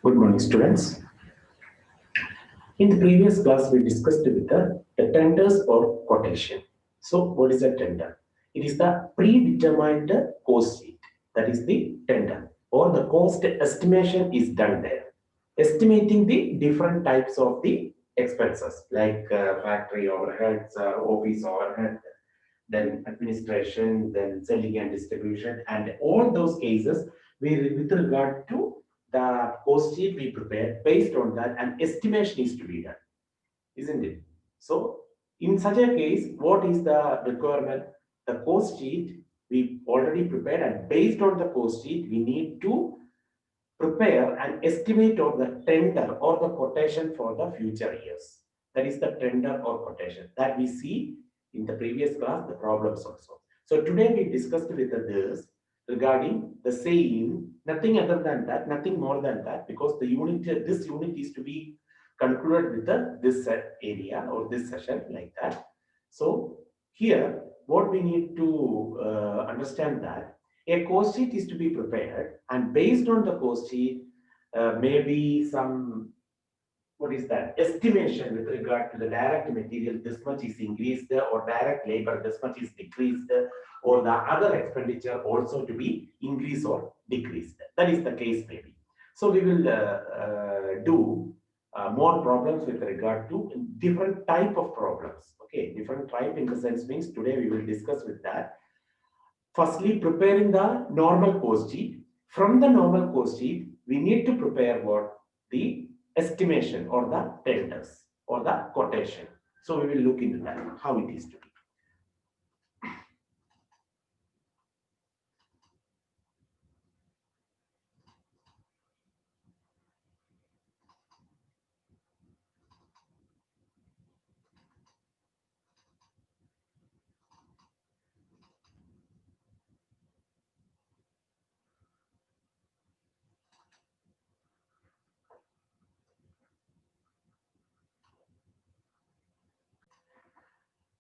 Good morning, students. In the previous class, we discussed with the tenders or quotation. So, what is a tender? It is the predetermined cost sheet. That is the tender, or the cost estimation is done there, estimating the different types of the expenses like factory overheads, office overhead, then administration, then selling and distribution, and all those cases, with regard to the cost sheet we prepare, based on that, an estimation is to be done, isn't it? So, in such a case, what is the requirement? The cost sheet we already prepared, and based on the cost sheet, we need to prepare an estimate of the tender or the quotation for the future years. That is the tender or quotation that we see in the previous class, the problems also. So today we discussed with this regarding the same, nothing other than that, nothing more than that, because this unit is to be concluded with this area or this session like that. So here, what we need to understand that a cost sheet is to be prepared, and based on the cost sheet, maybe some, what is that, estimation with regard to the direct material, this much is increased, or direct labor, this much is decreased, or the other expenditure also to be increased or decreased. That is the case maybe. So we will do more problems with regard to different type of problems. Okay, different type in the sense means today we will discuss with that. Firstly, preparing the normal cost sheet. From the normal cost sheet, we need to prepare what? The estimation or the tenders or the quotation. So we will look into that, how it is to be.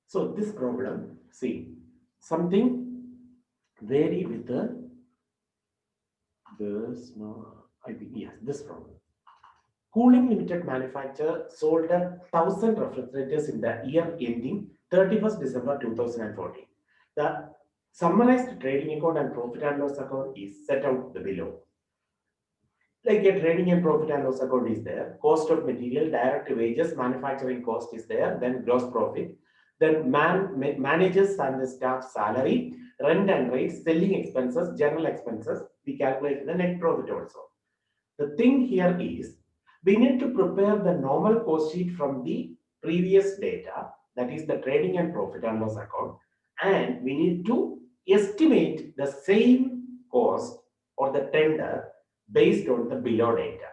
So this problem, see, something vary with this, no, I think, yes, this problem. Cooling Limited manufacturer sold 1,000 refrigerators in the year ending 31st December 2014. The summarized trading account and profit and loss account is set out below. Like a trading and profit and loss account is there, cost of material, direct wages, manufacturing cost is there, then gross profit, then managers and the staff salary, rent and rates, selling expenses, general expenses. We calculate the net profit also. The thing here is we need to prepare the normal cost sheet from the previous data, that is the trading and profit and loss account, and we need to estimate the same cost or the tender based on the below data.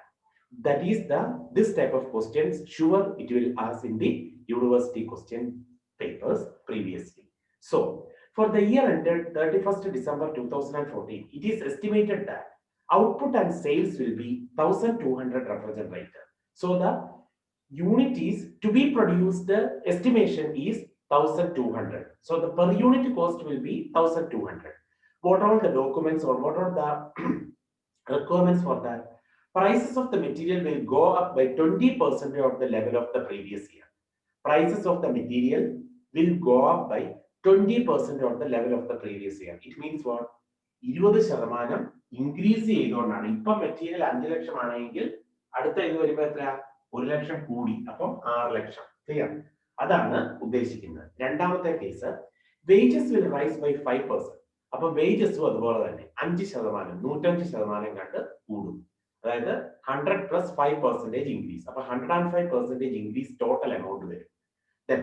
That is this type of questions, sure it will ask in the university question papers previously. So for the year ended 31st December 2014, it is estimated that output and sales will be 1,200 refrigerators. So the unit is to be produced, the estimation is 1,200. So the per unit cost will be 1,200. What are the documents or what are the requirements for that? Prices of the material will go up by 20% of the level of the previous year. Prices of the material will go up by 20% of the level of the previous year. It means what? 20% increase ചെയ്തുകൊണ്ടാണ്. ഇപ്പം material 5 ലക്ഷം ആണെങ്കിൽ അടുത്ത ഇത് വരുമ്പോൾ എത്ര? 1 ലക്ഷം കൂടി, അപ്പം 6 ലക്ഷം. Clear? അതാണ് ഉദ്ദേശിക്കുന്നത്. രണ്ടാമത്തെ case, wages will rise by 5%. അപ്പൊ വേജസും അതുപോലെ തന്നെ 5%, 105% കണ്ട് കൂടും. അതായത് 100 പ്ലസ് 5% ഇൻക്രീസ്. അപ്പൊ 105% ഇൻക്രീസ് ടോട്ടൽ എമൗണ്ട് വരും. Then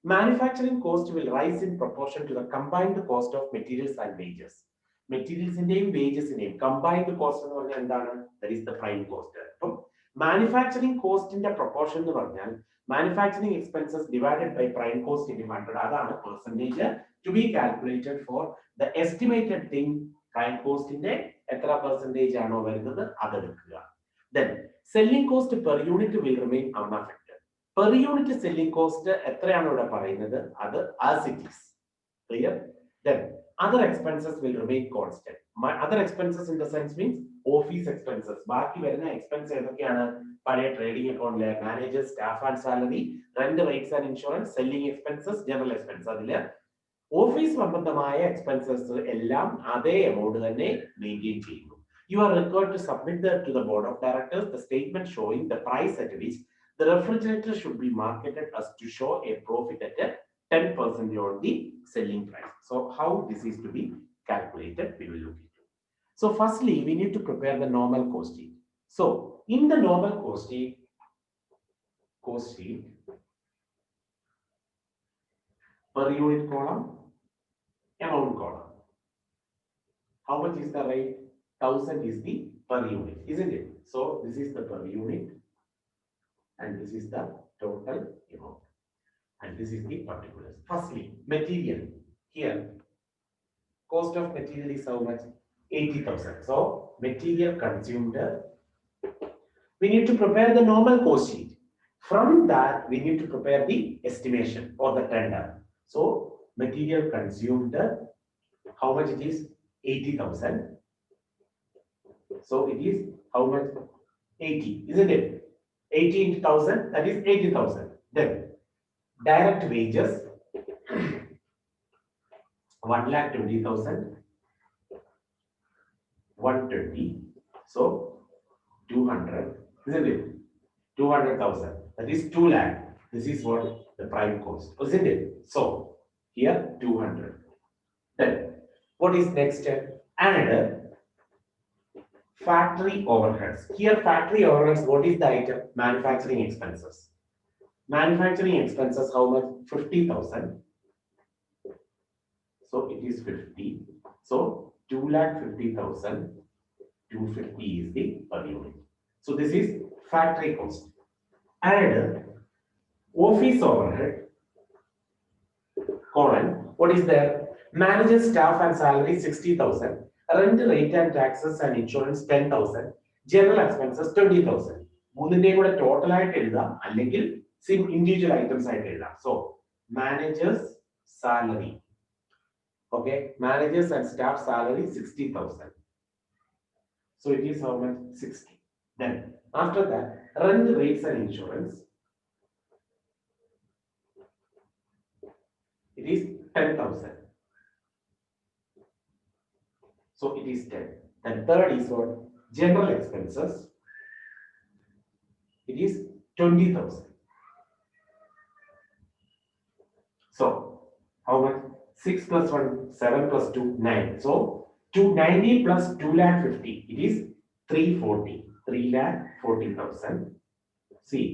manufacturing cost will rise in proportion to the combined cost of materials and wages. മെറ്റീരിയൽസിന്റെയും വേജസിന്റെയും കമ്പൈൻഡ് കോസ്റ്റ് എന്ന് പറഞ്ഞാൽ എന്താണ്? That is the prime cost. അപ്പം മാനുഫാക്ചറിംഗ് കോസ്റ്റിന്റെ പ്രൊപ്പോർഷൻ എന്ന് പറഞ്ഞാൽ manufacturing expenses divided by prime cost into 100. അതാണ് percentage to be calculated for the estimated thing. Prime കോസ്റ്റിന്റെ എത്ര പെർസെന്റേജ് ആണോ വരുന്നത് അതെടുക്കുക. Then selling cost per unit will remain unaffected. Per unit selling cost എത്രയാണ് ഇവിടെ പറയുന്നത് അത് as it is. Clear? Then other expenses will remain constant. My other expenses in the sense means office expenses. ബാക്കി വരുന്ന expense ഏതൊക്കെയാണ്? പഴയ trading അക്കൗണ്ടിലെ manager, staff and salary, rent, rates and insurance, selling expenses, general expense. അതില് office സംബന്ധമായ expenses എല്ലാം അതേ amount തന്നെ മെയിൻറ്റെയിൻ ചെയ്യുന്നു. You are required to submit that to the board of directors the statement showing the price at which the refrigerator should be marketed as to show a profit at a 10% on the selling price. So how this is to be calculated, we will look into. So firstly, we need to prepare the normal cost sheet. So in the normal cost sheet, per unit column, amount column. How much is the rate? 1000 is the per unit, isn't it? So this is the per unit and this is the total amount and this is the particulars. Firstly, material. Here, cost of material is how much? 80,000. So material consumed. We need to prepare the normal cost sheet. From that, we need to prepare the estimation or the tender. So material consumed, how much it is? 80,000. So it is how much? 80, isn't it? 80 into 1000, that is 80,000. Then direct wages, 1,20,000, 120, so 200, isn't it? 200,000, that is 2 lakh. This is what the prime cost, isn't it? So here 200. Then what is next? Another factory overheads. Here factory overheads, what is the item? Manufacturing expenses. Manufacturing expenses, how much? 50,000. So it is 50. So 2,50,000, 250 is the per unit. So this is factory cost. And office overhead, colon, what is there? Manager, staff and salary 60,000. Rent, rate and taxes and insurance 10,000. General expenses 20,000. മൂന്നിന്റെയും കൂടെ total ആയിട്ട് എഴുതാം, അല്ലെങ്കിൽ individual items ആയിട്ട് എഴുതാം. So managers salary, okay, managers and staff salary 60,000. So it is how much? 60. Then after that, rent, rates and insurance, it is 10,000. So it is 10. Then third is what? General expenses, it is 20,000. So how much? 6 plus 1, 7 plus 2, 9. So 290 plus 2,50,000, it is 340. 340,000. See,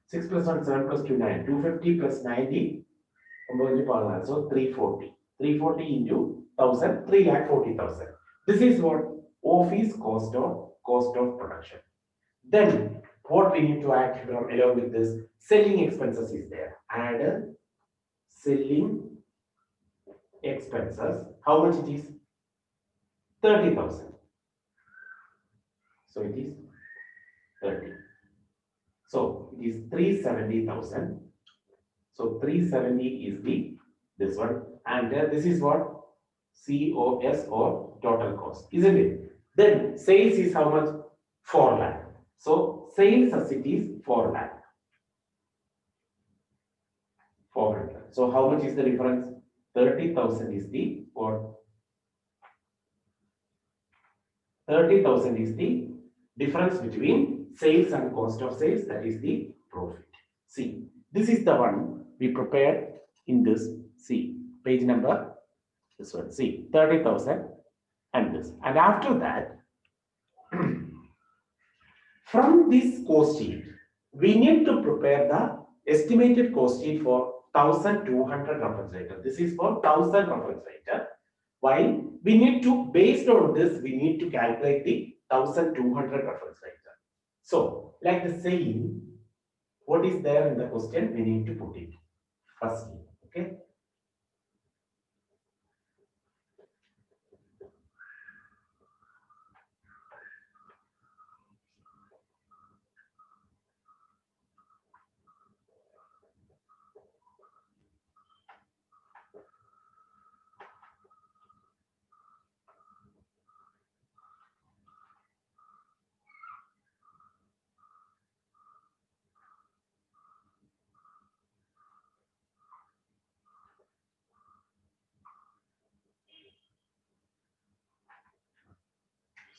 6 plus 1, 7 plus 2, 9. 250 plus 90, so 340. 340 into 1,000, 340,000. This is what? Office cost or cost of production. Then what we need to add along with this? Selling expenses is there. Add selling expenses. How much it is? 30,000. So it is 30. So it is 370,000. So 370 is the this one, and this is what? COS or total cost, isn't it? Then sales is how much? 4 lakh. So sales as it is 4 lakh. 400. So how much is the difference? 30,000 is the what? 30,000 is the difference between sales and cost of sales, that is the profit. See, this is the one we prepared in this. See, page number, this one. See, 30,000 and this. And after that, from this cost sheet, we need to prepare the estimated cost sheet for 1,200 refrigerator. This is for 1,000 refrigerator. While we need to, based on this, we need to calculate the 1,200 refrigerator. So, like the saying, what is there in the question? We need to put it firstly. Okay.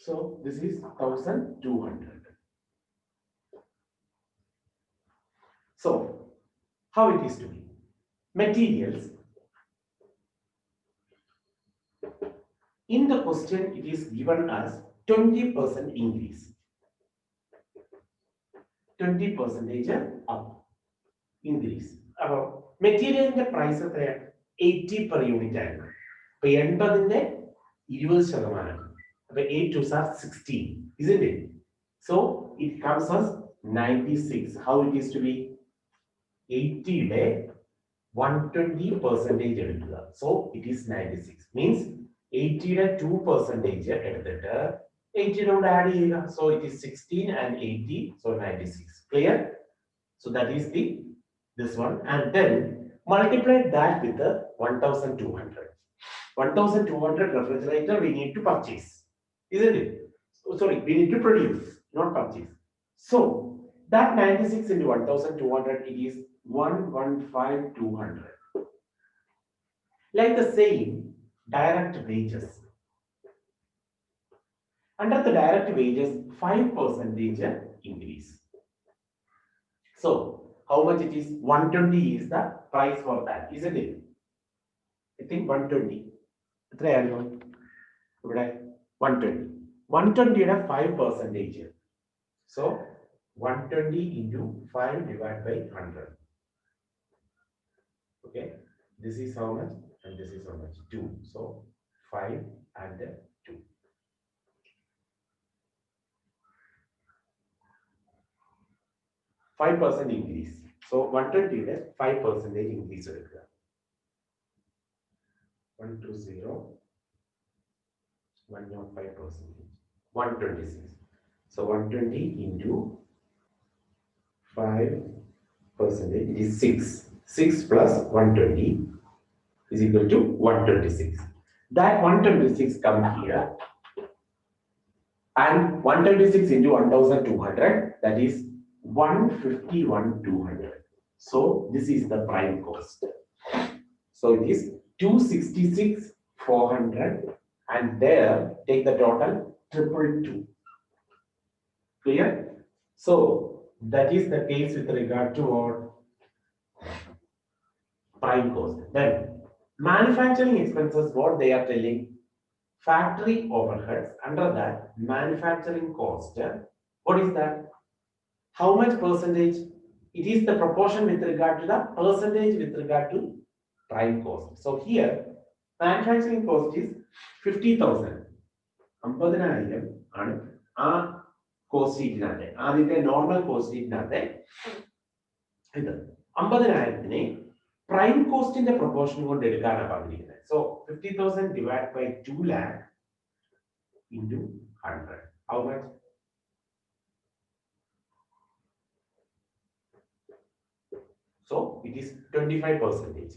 So this is 1200. So how it is to be? Materials. In the question, it is given as 20% increase. 20% up increase. അപ്പോൾ മെറ്റീരിയലിന്റെ price എത്രയാണ്? 80 per unit ആയിരുന്നു. അപ്പൊ 80ന്റെ 20%. അപ്പൊ 8 2s are 16, isn't it? So it comes as 96. How it is to be? 80യുടെ 120% എടുക്കുക. So it is 96. Means 80യുടെ 2% എടുത്തിട്ട് 80 യോട് add ചെയ്യുക. So it is 16 and 80, so 96. Clear? So that is this one, and then multiply that with the 1200. 1200 refrigerator we need to purchase, isn't it? Sorry, we need to produce, not purchase. So that 96 into 1200, it is 115,200. Like the same direct wages. Under the direct wages, 5% increase. So how much it is? 120 is the price for that, isn't it? I think 120. 120. 120 യുടെ 5%. So 120 into 5 divided by 100. Okay, this is how much and this is how much? 2. So 5 and 2. Five percent increase. So 120 യുടെ 5% increase എടുക്കുക. 120, 105%, 126. So 120 into 5%, it is 6. 6 plus 120 is equal to 126. That 126 come here, and 126 into 1200, that is 151,200. So this is the prime cost. So it is 266,400, and there take the total 222. Clear? So that is the case with regard to our prime cost. Then manufacturing expenses, what they are telling? Factory overheads. Under that, manufacturing cost. What is that? How much percentage? It is the proportion with regard to the percentage with regard to prime cost. So here, manufacturing cost is 50,000. 50,000 ആണ് ആ cost ഷീറ്റിനകത്തെ, ആദ്യത്തെ normal cost ഷീറ്റിനകത്തെ ഇത് 50,000-നെ prime കോസ്റ്റിന്റെ proportion കൊണ്ട് എടുക്കാനാണ് പറഞ്ഞിരിക്കുന്നത്. So 50,000 divided by 2 lakh into 100. How much? So it is 25%.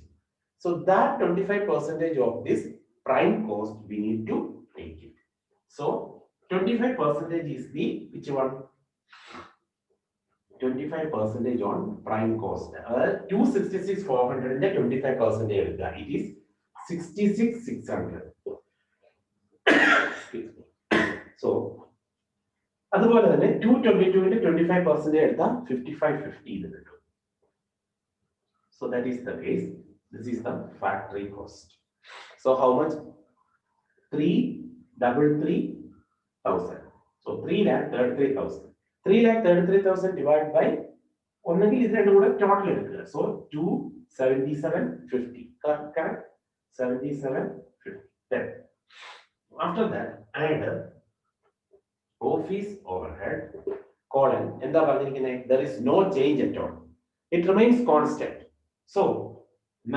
So that 25% of this prime cost we need to take it. So 25% is the which one? 25% on prime cost. 266,400 in the 25% area. It is 66,600. So അതുപോലെ തന്നെ 222 ന്റെ 25% എടുത്താൽ 5550 ഇത് കിട്ടും. So that is the case. This is the factory cost. So how much? 333,000. So 3,33,000. 3,33,000 divided by ഒന്നെങ്കിൽ ഇത് രണ്ടും കൂടെ ടോട്ടൽ എടുക്കുക. So 27750. Correct? 7750. Then after that add office overhead colon എന്താ പറഞ്ഞിരിക്കുന്നത്? There is no change at all. It remains constant. So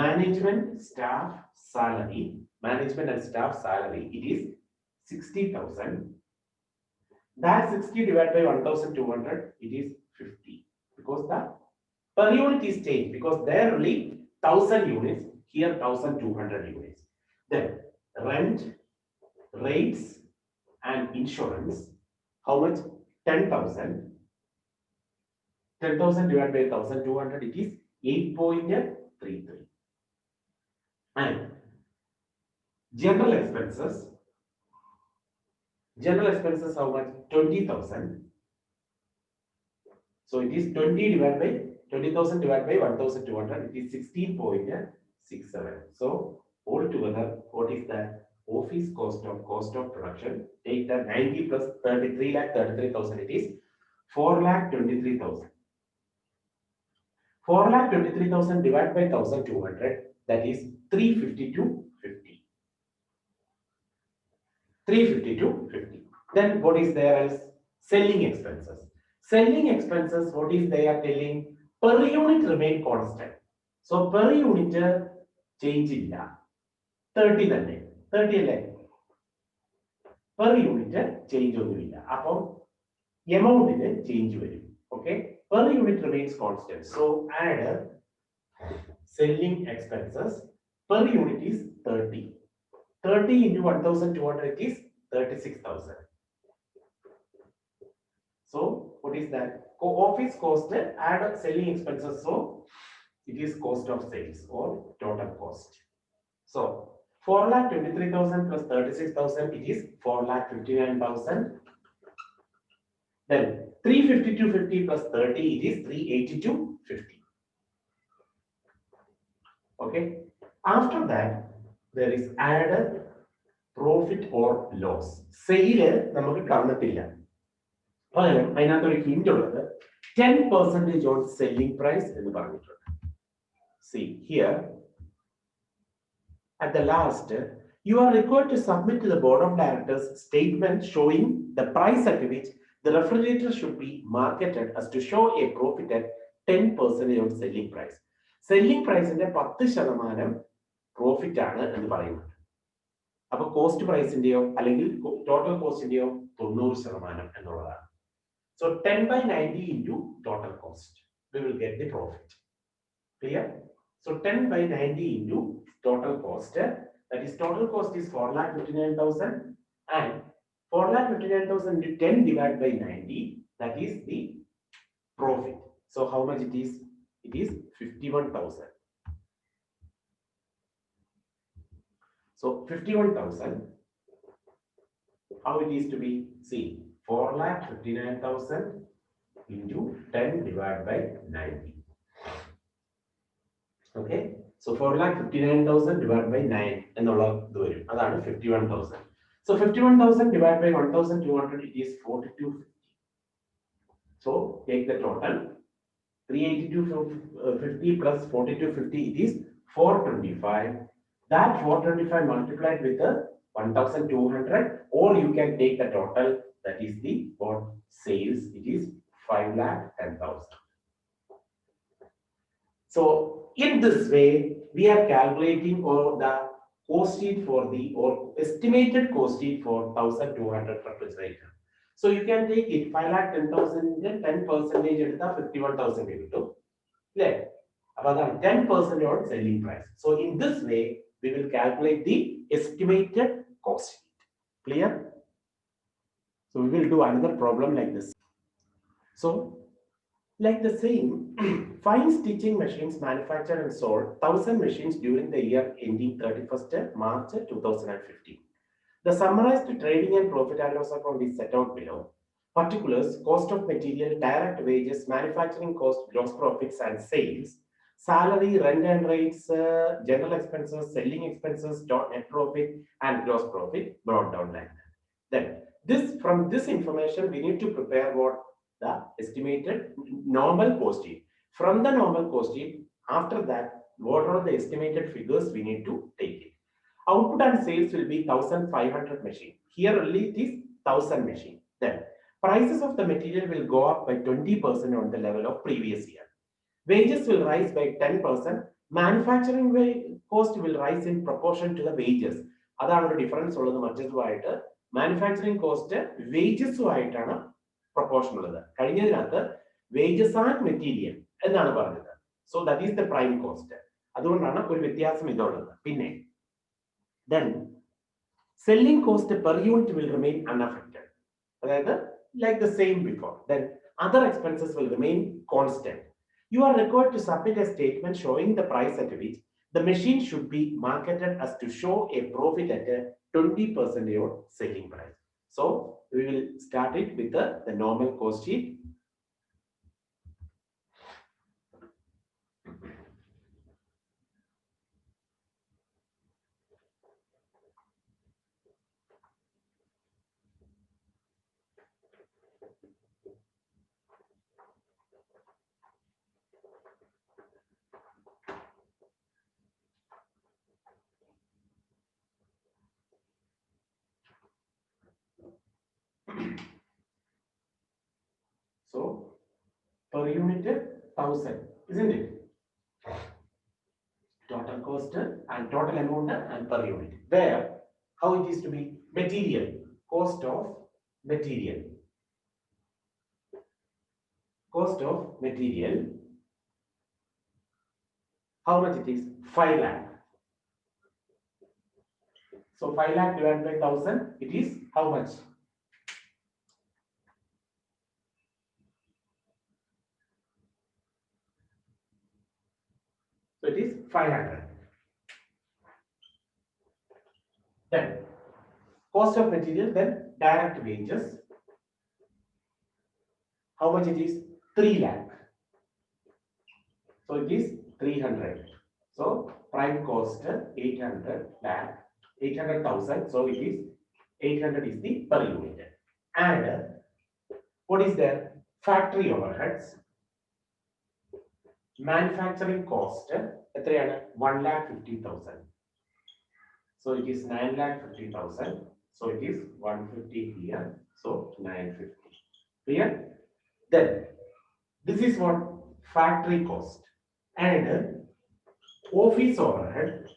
management staff salary, management and staff salary, it is 60,000. That 60 divided by 1,200, it is 50. Because the per unit is changed, because there only 1,000 units, here 1,200 units. Then rent, rates and insurance, how much? 10,000. 10,000 divided by 1,200, it is 8.33. And general expenses, General expenses how much? 20,000. So it is 20,000 divided by 1,200. It is 16.67. So altogether, what is that? Office cost of production. Take that 90 plus 33 lakh 33,000. It is 4 lakh 23,000. 4 lakh 23,000 divided by 1,200. That is 352.50. 352.50. Then what is there as selling expenses? Selling expenses, what is they are telling? Per unit remain constant. So per unit change illa. 30 തന്നെ 30 അല്ലേ per unit change ഒന്നുമില്ല അപ്പോൾ എമൗണ്ടിന് change വരും okay per unit remains constant so add selling expenses per unit is 30. 30 into 1,200 is 36,000. So what is that? Office cost add selling expenses, so it is cost of sales or total cost. So 4,23,000 plus 36,000, it is 4,59,000. Then 352.50 plus 30, it is 382.50. Okay. After that, there is added profit or loss. Sale നമുക്ക് കാണത്തില്ല. പകരം അതിനകത്തൊരു hint ഉള്ളത് 10% on selling price എന്ന് പറഞ്ഞിട്ടുണ്ട്. See here, at the last, you are required to submit to the board of directors statement showing the price at which the refrigerator should be marketed as to show a profit at 10% on selling price. Selling price ന്റെ 10% profit ആണ് എന്ന് പറയുന്നത്. അപ്പൊ cost പ്രൈസിന്റെയോ അല്ലെങ്കിൽ total കോസ്റ്റിന്റെയോ 90% എന്നുള്ളതാണ്. So 10 by 90 into total cost, we will get the profit. Clear? So 10 by 90 into total cost, that is total cost is 4,59,000 and 4,59,000 into 10 divided by 90, that is the profit. So how much it is? It is 51,000. So 51,000, how it is to be? See, 4,59,000 into 10 divided by 90. Okay, so 4,59,000 divided by 9 എന്നുള്ള ഇത് വരും. അതാണ് 51,000. So 51,000 divided by 1,200, it is 42.50. So take the total. 382.50 plus 42.50, it is 425. That 425 multiplied with the 1,200, or you can take the total, that is the what sales, it is 5,10,000. So in this way, we are calculating or the cost sheet for the or estimated cost sheet for 1,200 refrigerator. So you can take it 5,10,000 10% എടുത്താൽ 51,000 കിട്ടും അല്ലേ? അപ്പോൾ അതാണ് 10% on selling price. So in this way, we will calculate the estimated cost sheet. Clear? So we will do another problem like this. So like the same, fine stitching machines manufactured and sold 1,000 machines during the year ending 31st March 2015. The summarized trading and profit and loss account is set out below. Particulars: cost of material, direct wages, manufacturing cost, gross profits and sales, salary, rent and rates, general expenses, selling expenses, net profit and gross profit brought down like that. Then from this information we need to prepare what the estimated normal cost sheet. From the normal cost sheet, after that, what are the estimated figures we need to take it. Output and sales will be 1,500 machine. Here only it is 1,000 machine. Then prices of the material will go up by 20% on the level of previous year. Wages will rise by 10%. Manufacturing cost will rise in proportion to the wages. അതാണ് ഒരു difference ഉള്ളത് മറ്റേതുമായിട്ട്. Manufacturing cost വേജസുമായിട്ടാണ് proportion ഉള്ളത്. കഴിഞ്ഞതിനകത്ത് wages and material എന്നാണ് പറഞ്ഞത്. So that is the prime cost. അതുകൊണ്ടാണ് ഒരു വ്യത്യാസം ഇതുള്ളത്. പിന്നെ then selling cost per unit will remain unaffected. അതായത് like the same before. Then other expenses will remain constant. You are required to submit a statement showing the price at which the machine should be marketed as to show a profit at a 20% on selling price. So we will start it with the normal cost sheet. So per unit 1000, isn't it? Total cost and total amount and per unit. Where how it is to be material, cost of material, cost of material. How much it is? 5 lakh. So 5 lakh divided by 1000, it is how much? So it is 500. Then cost of material, then direct wages. How much it is? 3 lakh. So it is 300. So prime cost 800 lakh, 800,000. So it is 800 is the per unit. And what is there? Factory overheads. Manufacturing cost 1,50,000. So it is 9,50,000. So it is 150 here. So 950. Clear? Then this is what factory cost. And office overhead.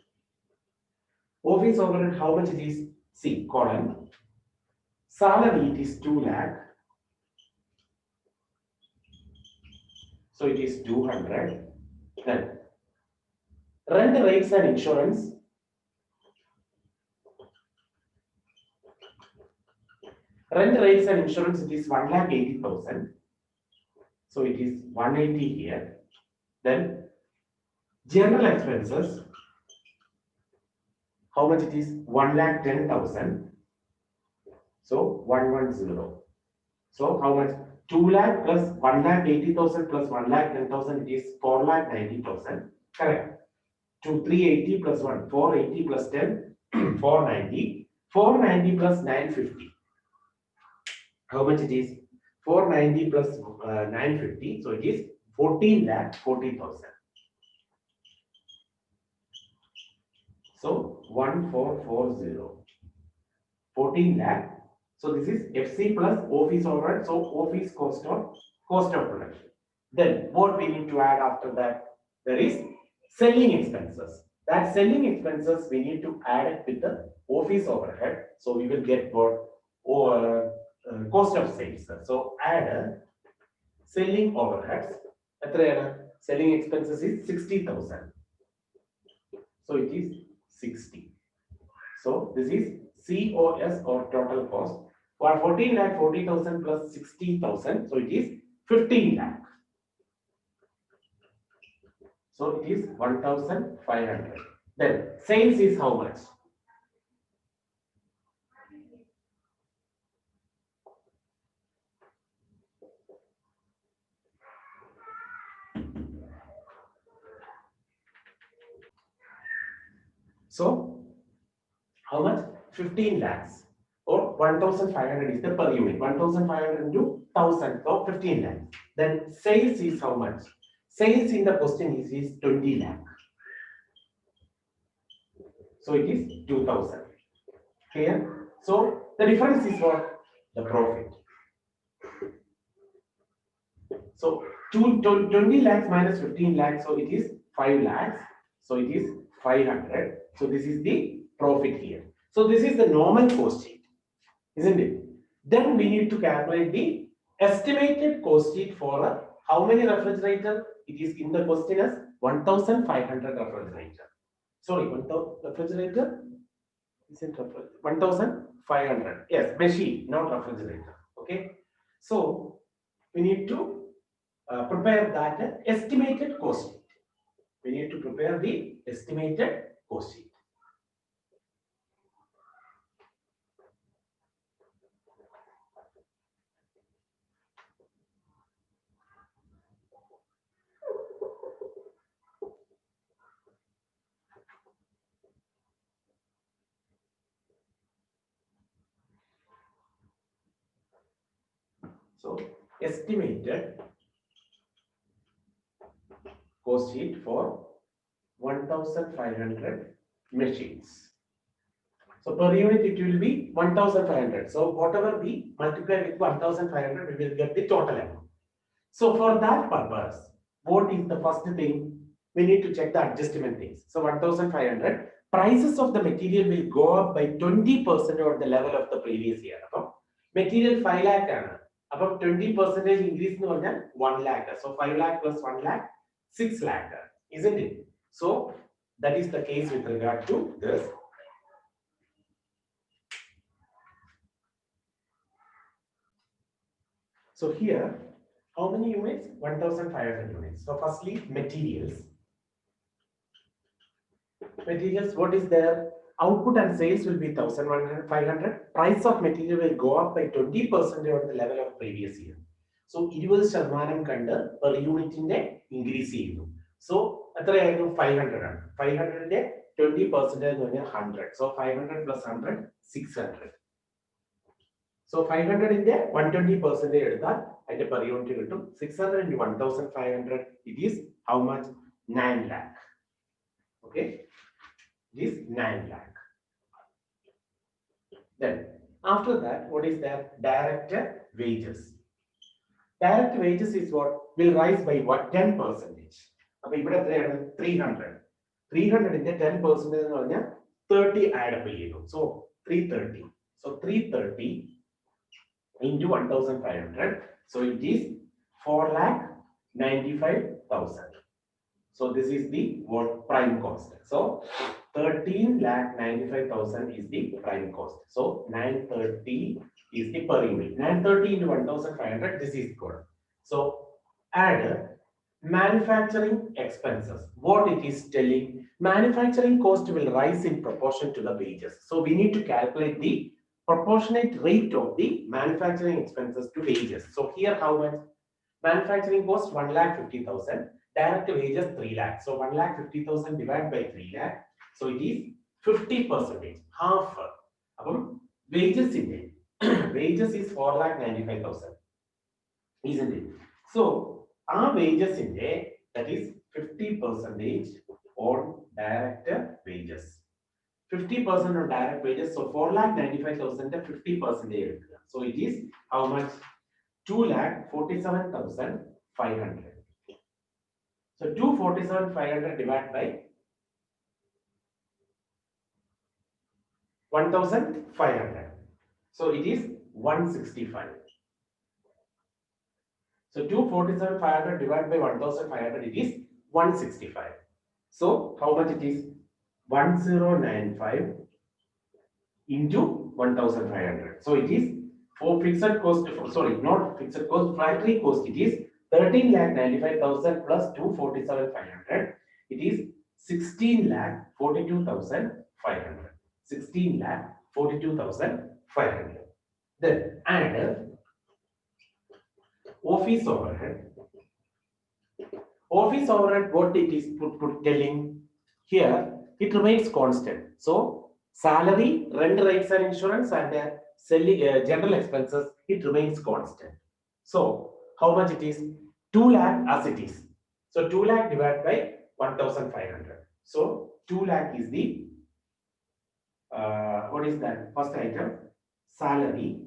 Office overhead, how much it is? See, column. Salary, it is 2 lakh. So it is 200. Then rent rates and insurance. Rent rates and insurance, it is 1,80,000. So it is 180 here. Then general expenses, how much it is? 1,10,000. So 110. So how much? 2 lakh plus 1,80,000 plus 1,10,000, it is 4,90,000. Correct. 380 plus 1, 480 plus 10, 490. 490 plus 950. How much it is? 490 plus 950. So it is 14,40,000. So 1440. 14 lakh. So this is FC plus office overhead. So office cost of production. Then what we need to add after that? There is selling expenses. That selling expenses we need to add it with the office overhead. So we will get what? Or cost of sales. So add selling overheads. Selling expenses is 60,000. So it is 60. So this is COS or total cost. For 14 lakh 40,000 plus 60,000. So it is 15 lakh. So it is 1,500. Then sales is how much? So how much? 15 lakhs or 1,500 is the per unit. 1,500 into 1,000, so 15 lakhs. Then sales is how much? Sales in the question is 20 lakh. So it is 2,000. Clear? So the difference is what? The profit. So 20 lakhs minus 15 lakhs, so it is 5 lakhs. So it is 500. So this is the profit here. So this is the normal cost sheet, isn't it? Then we need to calculate the estimated cost sheet for how many refrigerator? It is in the question as 1,500 refrigerator. Sorry, 1,000 refrigerator? Isn't refrigerator? 1,500. Yes, machine, not refrigerator. Okay. So we need to prepare that estimated cost sheet. We need to prepare the estimated cost sheet. So estimated cost sheet for 1,500 machines. So per unit it will be 1,500. So whatever we multiply with 1,500, we will get the total amount. So for that purpose, what is the first thing? We need to check the adjustment things. So 1,500, prices of the material will go up by 20% over the level of the previous year. Material 5 lakh ആണ്. അപ്പം 20% increase എന്ന് പറഞ്ഞാൽ 1 lakh. So 5 lakh plus 1 lakh, 6 lakh. Isn't it? So that is the case with regard to this. So here, how many units? 1,500 units. So firstly, materials. Materials, what is there? Output and sales will be 1,500. Price of material will go up by 20% over the level of previous year. So 20% കണ്ട് per unit increase ചെയ്യുന്നു. So എത്രയായിരുന്നു? 500 ആണ്. 500 20% എന്ന് പറഞ്ഞാൽ 100. So 500 plus 100, 600. So 500 120% എടുത്താൽ അതിന്റെ per unit കിട്ടും. 600 into 1,500, it is how much? 9 lakh. Okay, it is 9 lakh. Then after that, what is that? Direct wages. Direct wages is what? Will rise by what? 10%. അപ്പോൾ ഇവിടെ എത്രയാണ്? 300. 300 ന്റെ 10% എന്ന് പറഞ്ഞാൽ 30 add up ചെയ്യുന്നു. So 330. So 330 into 1,500. So it is 4,95,000. So this is the what? Prime cost. So 13,95,000 is the prime cost. So 930 is the per unit. 930 into 1,500. This is good. So add manufacturing expenses. What it is telling? Manufacturing cost will rise in proportion to the wages. So we need to calculate the proportionate rate of the manufacturing expenses to wages. So here how much? Manufacturing cost 1,50,000. Direct wages 3 lakh. So 1,50,000 divided by 3 lakh. So it is 50%. Half. Wages in it. Wages is 4,95,000. Isn't it? So our wages in there, that is 50% on direct wages. 50% on direct wages. So 4,95,000 50%. So it is how much? 2,47,500. So 247,500 divided by 1,500. So it is 165. So 247,500 divided by 1,500, it is 165. So how much it is? 1095 into 1,500. So it is for fixed cost, sorry, not fixed cost, factory cost, it is 13,95,000 plus 247,500. It is 16,42,500. 16,42,500. Then add office overhead. Office overhead, what it is telling here, it remains constant. So salary, rent, rates and insurance and selling general expenses, it remains constant. So how much it is? 2 lakh as it is. So 2 lakh divided by 1,500. So 2 lakh is the what is that? First item, salary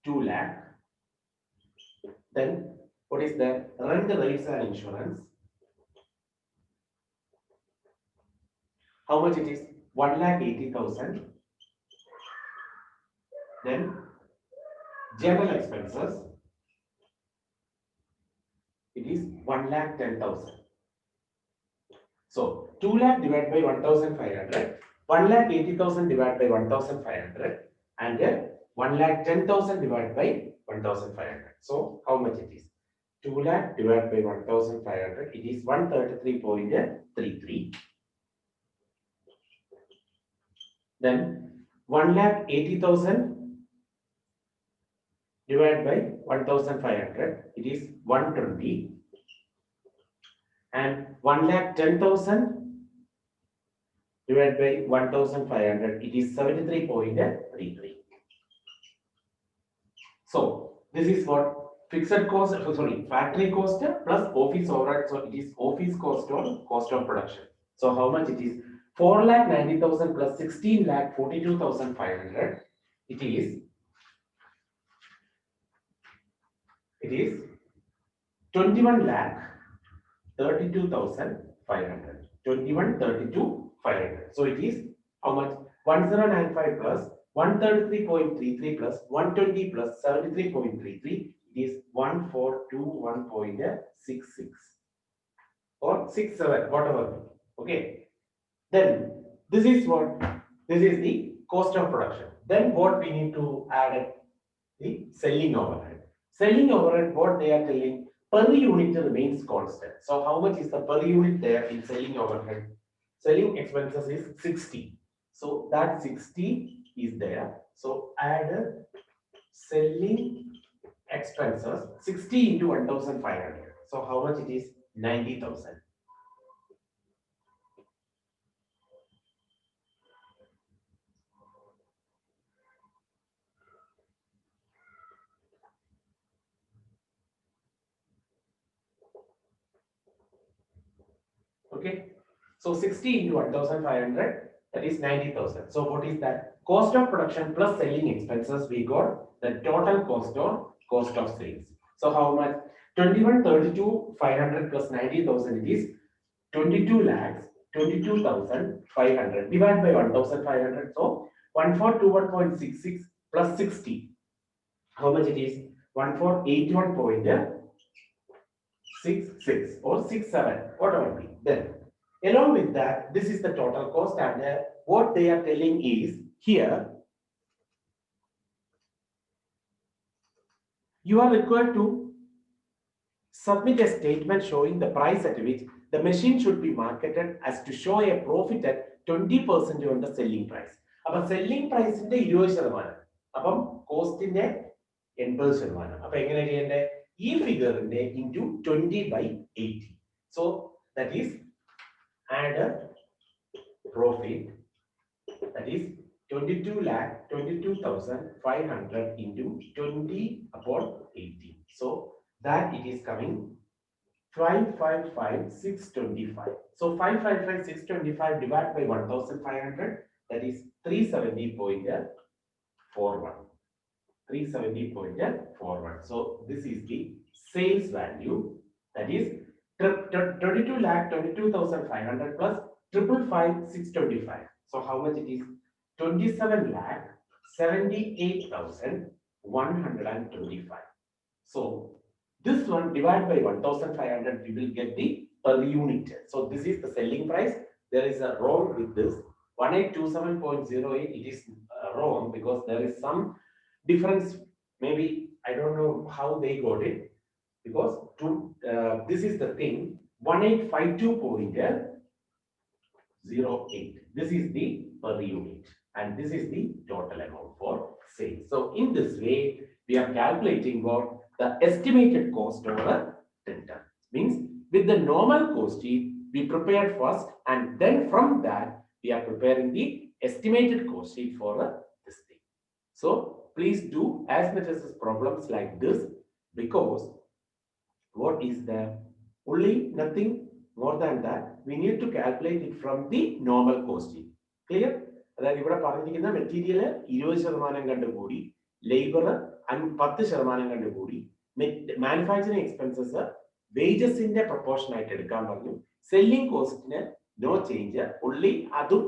2 lakh. Then what is that? Rent, rates and insurance. How much it is? 1,80,000. Then general expenses, it is 1,10,000. So 2 lakh divided by 1,500, 1,80,000 divided by 1,500 and 1,10,000 divided by 1,500. So how much it is? 2 lakh divided by 1,500, it is 133.33. Then 1,80,000 divided by 1,500, it is 120. And 1,10,000 divided by 1,500, it is 73.33. So This is what fixed cost, sorry, factory cost plus office overhead. So it is office cost or cost of production. So how much it is? 4,90,000 plus 16,42,500. It is 21 lakh 32,500. 21,32,500. So it is how much? 1095 plus 133.33 plus 120 plus 73.33. It is 1421.66 or 67, whatever. Okay. Then this is what? This is the cost of production. Then what we need to add? The selling overhead. Selling overhead, what they are telling, per unit remains constant. So how much is the per unit there in selling overhead? Selling expenses is 60. So that 60 is there. So add selling expenses 60 into 1,500. So how much it is? 90,000. Okay. So 60 into 1,500, that is 90,000. So what is that? Cost of production plus selling expenses, we got the total cost or cost of sales. So how much? 21,32,500 plus 90,000, it is 22 lakhs 22,500 divided by 1,500. So 1421.66 plus 60. How much it is? 1481.66 or 67, whatever be. Then along with that, this is the total cost, and what they are telling is here you are required to submit a statement showing the price at which the machine should be marketed as to show a profit at 20% on the selling price. Upon selling price in the 20%, upon cost in the 80%. Upon e figure into 20 by 80. So that is add a profit, that is 22 lakh 22,500 into 20 upon 80. So that it is coming 555,625. So 555,625 divided by 1,500, that is 370.41. 370.41. So this is the sales value, that is 22 lakh 22,500 plus 555,625. So how much it is? 27 lakh 78,125. So this one divided by 1,500, we will get the per unit. So this is the selling price. There is a wrong with this 1827.08. It is wrong because there is some difference. Maybe I don't know how they got it, because this is the thing 1852.08. This is the per unit, and this is the total amount for sales. So in this way, we are calculating what the estimated cost over a tender. Means with the normal cost sheet, we prepared first, and then from that we are preparing the estimated cost sheet for this thing. So please do as much as problems like this, because what is there? Only nothing more than that. We need to calculate it from the normal costing. Clear? അതായത് ഇവിടെ പറഞ്ഞിരിക്കുന്ന material 20% കണ്ട് കൂടി, labour 10% കണ്ട് കൂടി, manufacturing expenses വേജസിന്റെ proportion ആയിട്ട് എടുക്കാൻ പറഞ്ഞു. സെല്ലിംഗ് കോസ്റ്റിന് നോ ചേഞ്ച്, ഉള്ളി അതും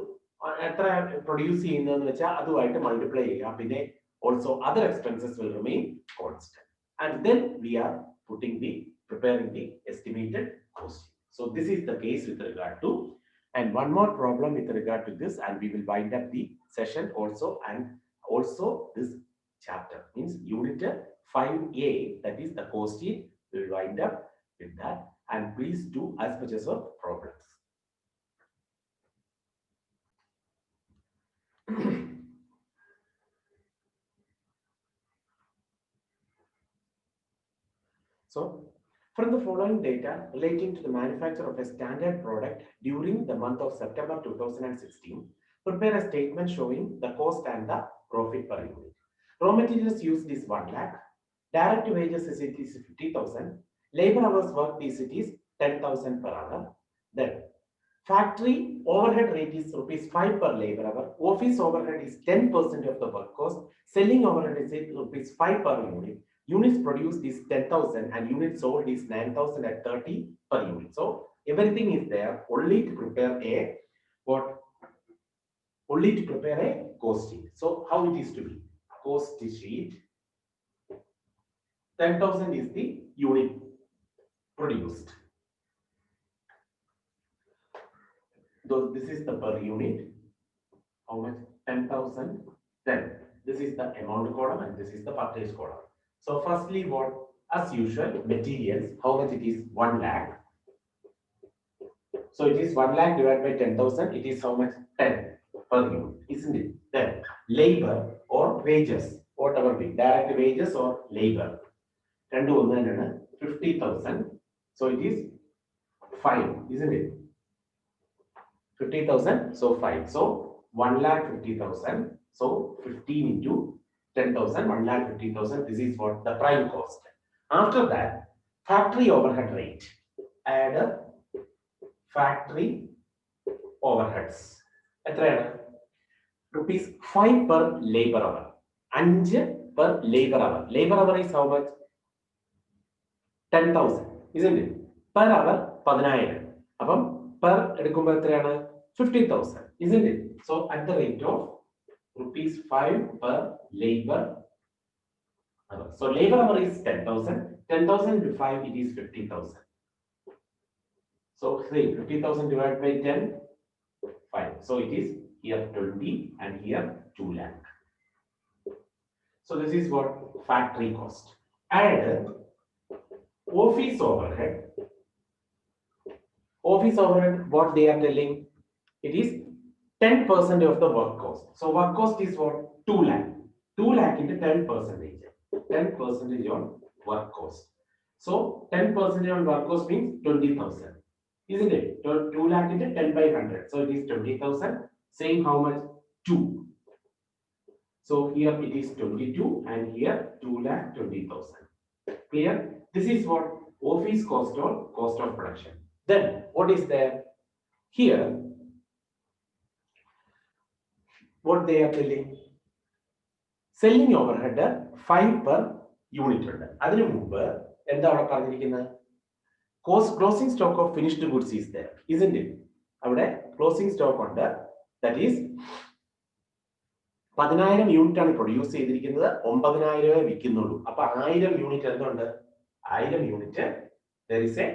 എത്ര പ്രൊഡ്യൂസ് ചെയ്യുന്നതെന്ന് വെച്ചാൽ അതുമായിട്ട് മൾട്ടിപ്ലൈ ചെയ്യുക. പിന്നെ also other expenses will remain constant, and then we are putting the preparing the estimated cost. So this is the case with regard to, and one more problem with regard to this, and we will wind up the session also, and also this chapter means unit 5A, that is the cost sheet. We will wind up with that, and please do as much as of problems. So from the following data relating to the manufacture of a standard product during the month of September 2016, prepare a statement showing the cost and the profit per unit. Raw materials used is 1 lakh, Direct wages is it is 50,000. Labor hours worked is it is 10,000 per hour. Then factory overhead rate is rupees 5 per labor hour. Office overhead is 10% of the work cost. Selling overhead is rupees 5 per unit. Units produced is 10,000 and units sold is 9,000 at 30 per unit. So everything is there only to prepare a what? Only to prepare a cost sheet. So how it is to be? Cost sheet 10,000 is the unit produced. So this is the per unit. How much? 10,000. Then this is the amount column and this is the purchase column. So firstly, what? As usual, materials. How much it is? 1 lakh. So it is 1 lakh divided by 10,000. It is how much? 10 per unit, isn't it? Then labor or wages, whatever be direct wages or labor. 50,000. So it is 5, isn't it? 50,000. So 5. So 1,50,000. So 15 into 10,000. 1,50,000. This is what the prime cost. After that, factory overhead rate. Add factory overheads. എത്രയാണ്? Rupees 5 per labor hour. 5 per labor hour. Labor hour is how much? 10,000, isn't it? Per hour 10,000. അപ്പം per എടുക്കുമ്പോൾ എത്രയാണ്? 50,000, isn't it? So at the rate of rupees 5 per labor hour. So labor hour is 10,000. 10,000 into 5, it is 50,000. So say 50,000 divided by 10, 5. So it is here 20 and here 2 lakh. So this is what factory cost. Add office overhead. Office overhead, what they are telling? It is 10% of the work cost. So work cost is what? 2 lakh. 2 lakh into 10%. 10% on work cost. So 10% on work cost means 20,000. Isn't it? 2 lakh into 10 by 100. So it is 20,000. Saying how much? 2. So here it is 22 and here 2,20,000. Clear? This is what office cost or cost of production. Then what is there? Here, what they are telling? Selling overhead 5 per unit. അതിനു മുമ്പ് എന്താ അവിടെ പറഞ്ഞിരിക്കുന്നത്? Closing stock of finished goods is there, isn't it? അവിടെ closing stock ഉണ്ട്. That is 10,000 unit ആണ് produce ചെയ്തിരിക്കുന്നത്, 9,000 വിൽക്കുന്നുള്ളൂ. അപ്പൊ 1000 യൂണിറ്റ് എന്തുണ്ട്? 1000 unit there is a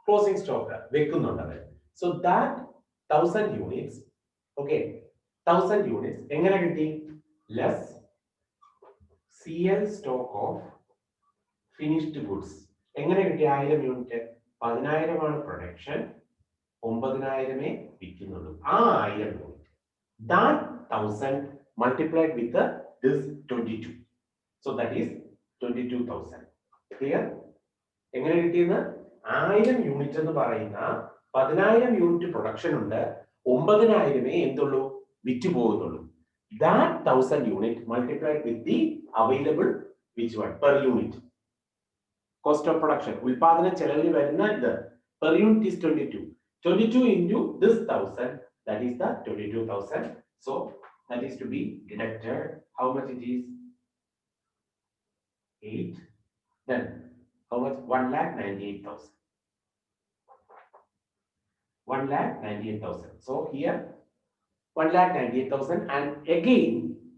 closing stock വെക്കുന്നുണ്ട് അവർ. So that 1,000 units, okay, 1,000 units എങ്ങനെ കിട്ടി? Less CL stock of finished goods. എങ്ങനെ കിട്ടി? 1000 യൂണിറ്റ്. 10,000 ആണ് പ്രൊഡക്ഷൻ, 9,000 വിൽക്കുന്നുള്ളൂ. ആ 1000 unit, that 1,000 multiplied with this 22. So that is 22,000. Clear? എങ്ങനെ കിട്ടിയെന്ന്? 1000 യൂണിറ്റ് എന്ന് പറയുന്ന 10,000 യൂണിറ്റ് പ്രൊഡക്ഷൻ ഉണ്ട്, 9,000 എന്തുള്ളൂ? വിറ്റ് പോകുന്നുള്ളൂ. That 1,000 unit multiplied with the available which one? Per unit. Cost of production. ഉൽപാദന ചെലവിൽ വരുന്ന ഇത് per unit is 22. 22 into this 1,000, that is the 22,000. So that is to be deducted. How much it is? 8. Then how much? 1,98,000. 1,98,000. So here 1,98,000, and again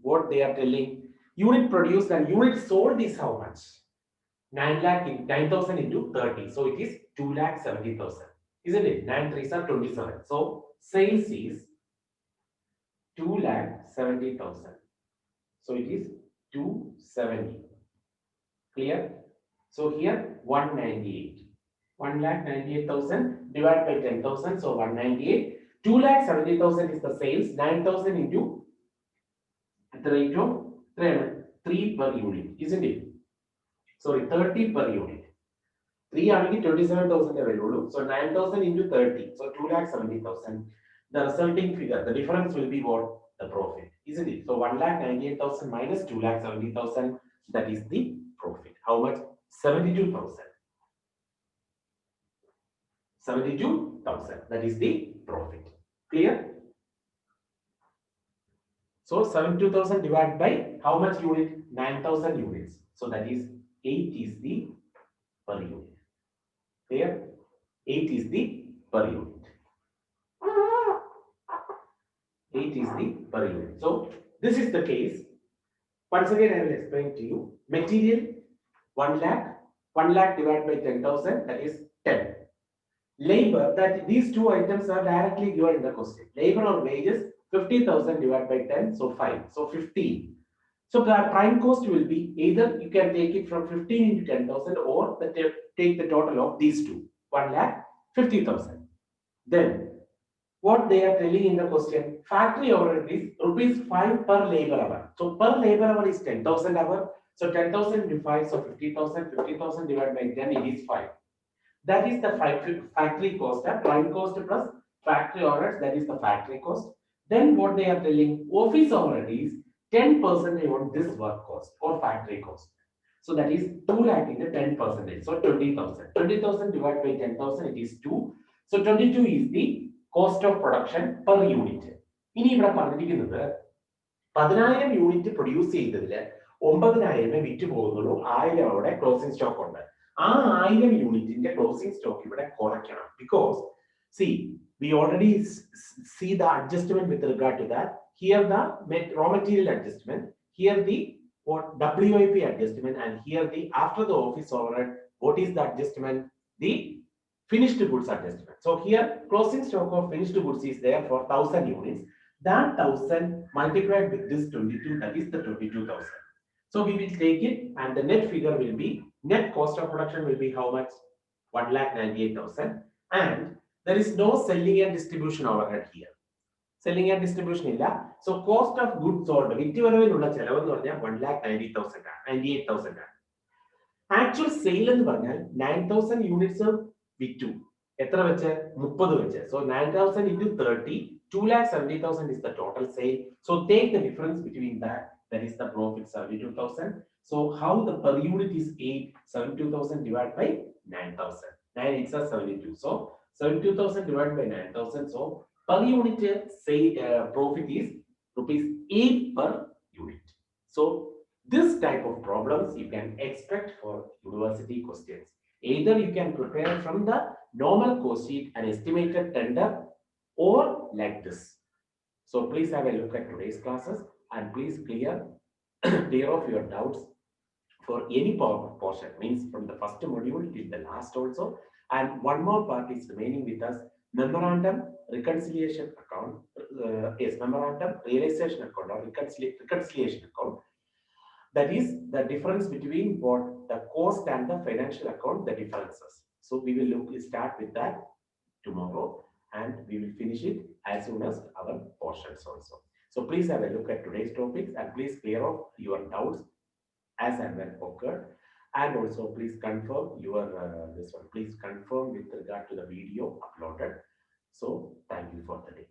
what they are telling? Unit produced and unit sold is how much? 9,000 into 30. So it is 2,70,000. Isn't it? 9 3s are 27. So sales is 2,70,000. So it is 270. Clear? So here 198. 1,98,000 divided by 10,000. So 198. 2,70,000 is the sales. 9,000 into at the rate of 3 per unit, isn't it? Sorry, 30 per unit. 3 ആണെങ്കിൽ 27,000 വരുള്ളൂ. So 9,000 into 30. So 2,70,000. The resulting figure, the difference will be what? The profit, isn't it? So 1,98,000 minus 2,70,000. That is the profit. How much? 72,000. 72,000. That is the profit. Clear? So 72,000 divided by how much unit? 9,000 units. So that is 8 is the per unit. Clear? 8 is the per unit. 8 is the per unit. So this is the case. Once again, I will explain to you. Material 1 lakh. 1 lakh divided by 10,000, that is 10. Labor, that these two items are directly given in the question. Labor or wages, 50,000 divided by 10, so 5. So 15. So the prime cost will be either you can take it from 15 into 10,000 or take the total of these two. 1 lakh 50,000. Then what they are telling in the question, factory overhead is rupees 5 per labor hour. So per labor hour is 10,000 hour. So 10,000 into 5, so 50,000. 50,000 divided by 10, it is 5. That is the factory cost, prime cost plus factory overheads, that is the factory cost. Then what they are telling, office overhead is 10% on this work cost or factory cost. So that is 2 lakh into 10%. So 20,000. 20,000 divided by 10,000, it is 2. So 22 is the cost of production per unit. ഇനി ഇവിടെ പറഞ്ഞിരിക്കുന്നത് 10,000 unit produce ചെയ്തതിൽ 9,000 വിറ്റ് പോകുന്നുള്ളൂ, 1000 അവിടെ closing stock ഉണ്ട്. ആ 1000 യൂണിറ്റിന്റെ ക്ലോസിംഗ് സ്റ്റോക്ക് ഇവിടെ കുറയ്ക്കണം. Because we already see the adjustment with regard to that. Here the raw material adjustment, here the WIP adjustment, and here the after the office overhead, what is the adjustment? The finished goods adjustment. So here closing stock of finished goods is there for 1,000 units. That 1,000 multiplied with this 22, that is the 22,000. So we will take it and the net figure will be, net cost of production will be how much? 1,98,000. And there is no selling and distribution overhead here. Selling and distribution illa. So cost of goods sold, വിറ്റ് വരവിനുള്ള ചെലവ് എന്ന് പറഞ്ഞാൽ 1,90,000 ആണ്, 98,000 ആണ്. Actual sale എന്ന് പറഞ്ഞാൽ 9,000 units വിറ്റു, എത്ര വെച്ച്? 30 വെച്ച്. So 9,000 into 30, 2,70,000 is the total sale. So take the difference between that, that is the profit, 72,000. So how the per unit is 8, 72,000 divided by 9,000. 9 8 are 72. So 72,000 divided by 9,000. So per unit say profit is rupees 8 per unit. So this type of problems you can expect for university questions. Either you can prepare from the normal cost sheet and estimated tender, or like this. So please have a look at today's classes and please clear off your doubts for any portion, means from the first module till the last also. And one more part is remaining with us, memorandum reconciliation account, memorandum realization account or reconciliation account. That is the difference between what the cost and the financial account, the differences. So we will start with that tomorrow and we will finish it as soon as our portions also. So please have a look at today's topics and please clear off your doubts as and when occurred. And also please confirm your this one. Please confirm with regard to the video uploaded. So thank you for the day.